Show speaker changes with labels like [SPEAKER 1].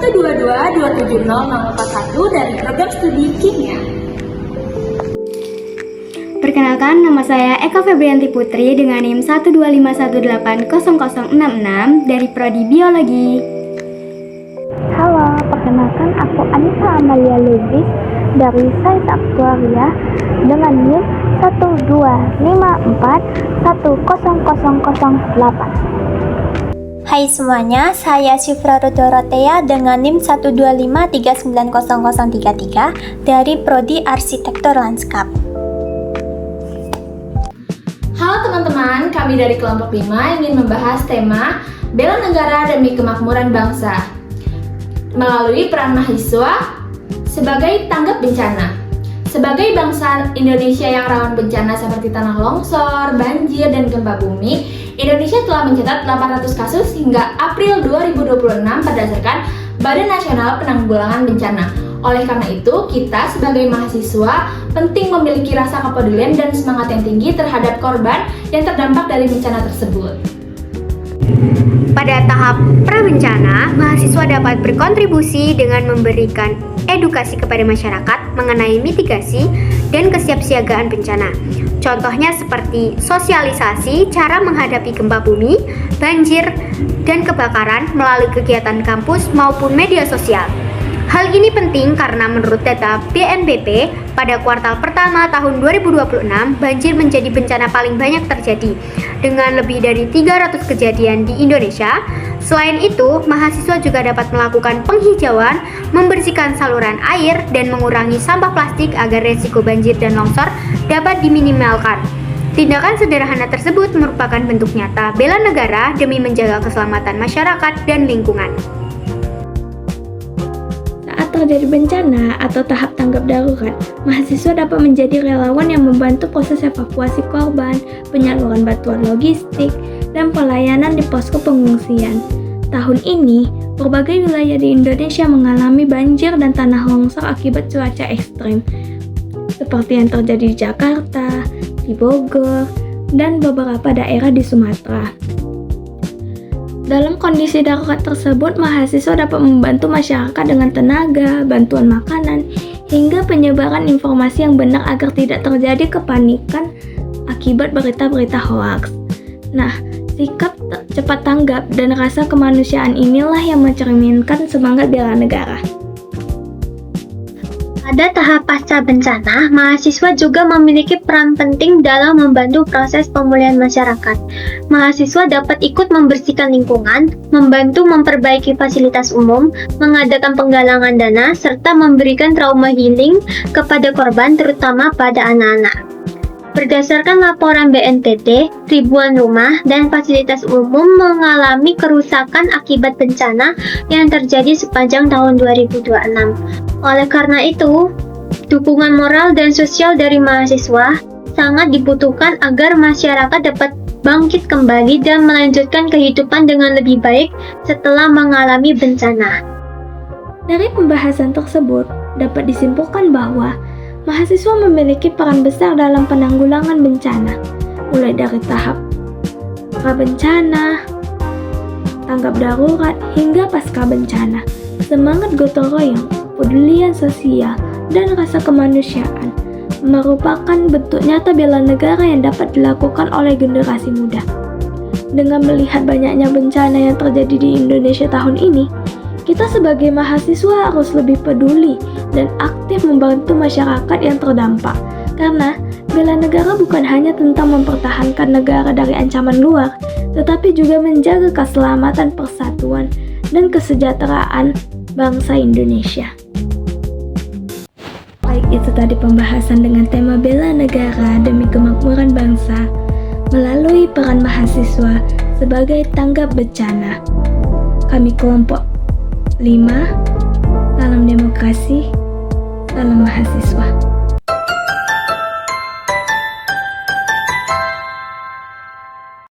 [SPEAKER 1] 122-270-041 dari program studi kimia.
[SPEAKER 2] Perkenalkan, nama saya Eka Febrianti Putri dengan NIM 125180066 dari Prodi Biologi.
[SPEAKER 3] Halo, perkenalkan aku Anissa Amalia Lubis dari Sains Aktuaria dengan NIM 125410008.
[SPEAKER 4] Hai semuanya, saya Syifra Dorothea dengan NIM 125390033 dari Prodi Arsitektur Lanskap.
[SPEAKER 1] Halo teman-teman, kami dari kelompok 5 ingin membahas tema Bela Negara demi Kemakmuran Bangsa melalui peran mahasiswa sebagai tanggap bencana. Sebagai bangsa Indonesia yang rawan bencana seperti tanah longsor, banjir, dan gempa bumi, Indonesia telah mencatat 800 kasus hingga April 2026 berdasarkan Badan Nasional Penanggulangan Bencana. Oleh karena itu, kita sebagai mahasiswa penting memiliki rasa kepedulian dan semangat yang tinggi terhadap korban yang terdampak dari bencana tersebut.
[SPEAKER 2] Pada tahap prabencana, mahasiswa dapat berkontribusi dengan memberikan edukasi kepada masyarakat mengenai mitigasi dan kesiapsiagaan bencana. Contohnya seperti sosialisasi cara menghadapi gempa bumi, banjir, dan kebakaran melalui kegiatan kampus maupun media sosial. Hal ini penting karena menurut data BNPB, pada kuartal pertama tahun 2026, banjir menjadi bencana paling banyak terjadi, dengan lebih dari 300 kejadian di Indonesia. Selain itu, mahasiswa juga dapat melakukan penghijauan, membersihkan saluran air, dan mengurangi sampah plastik agar resiko banjir dan longsor dapat diminimalkan. Tindakan sederhana tersebut merupakan bentuk nyata bela negara demi menjaga keselamatan masyarakat dan lingkungan.
[SPEAKER 3] Terjadi bencana atau tahap tanggap darurat, mahasiswa dapat menjadi relawan yang membantu proses evakuasi korban, penyaluran bantuan logistik, dan pelayanan di posko pengungsian. Tahun ini, berbagai wilayah di Indonesia mengalami banjir dan tanah longsor akibat cuaca ekstrim, seperti yang terjadi di Jakarta, di Bogor, dan beberapa daerah di Sumatera. Dalam kondisi darurat tersebut, mahasiswa dapat membantu masyarakat dengan tenaga, bantuan makanan, hingga penyebaran informasi yang benar agar tidak terjadi kepanikan akibat berita-berita hoaks. Nah, sikap cepat tanggap dan rasa kemanusiaan inilah yang mencerminkan semangat bela negara.
[SPEAKER 4] Pada tahap pasca bencana, mahasiswa juga memiliki peran penting dalam membantu proses pemulihan masyarakat. Mahasiswa dapat ikut membersihkan lingkungan, membantu memperbaiki fasilitas umum, mengadakan penggalangan dana, serta memberikan trauma healing kepada korban, terutama pada anak-anak. Berdasarkan laporan BNPB, ribuan rumah dan fasilitas umum mengalami kerusakan akibat bencana yang terjadi sepanjang tahun 2026. Oleh karena itu, dukungan moral dan sosial dari mahasiswa sangat dibutuhkan agar masyarakat dapat bangkit kembali dan melanjutkan kehidupan dengan lebih baik setelah mengalami bencana.
[SPEAKER 3] Dari pembahasan tersebut, dapat disimpulkan bahwa mahasiswa memiliki peran besar dalam penanggulangan bencana, mulai dari tahap prabencana, tanggap darurat, hingga pasca bencana. Semangat gotong royong, kepedulian sosial, dan rasa kemanusiaan merupakan bentuk nyata bela negara yang dapat dilakukan oleh generasi muda. Dengan melihat banyaknya bencana yang terjadi di Indonesia tahun ini, kita sebagai mahasiswa harus lebih peduli dan aktif membantu masyarakat yang terdampak. Karena bela negara bukan hanya tentang mempertahankan negara dari ancaman luar, tetapi juga menjaga keselamatan, persatuan, dan kesejahteraan bangsa Indonesia. Baik, itu tadi pembahasan dengan tema bela negara demi kemakmuran bangsa melalui peran mahasiswa sebagai tanggap bencana. Kami kelompok 5, salam demokrasi, salam mahasiswa.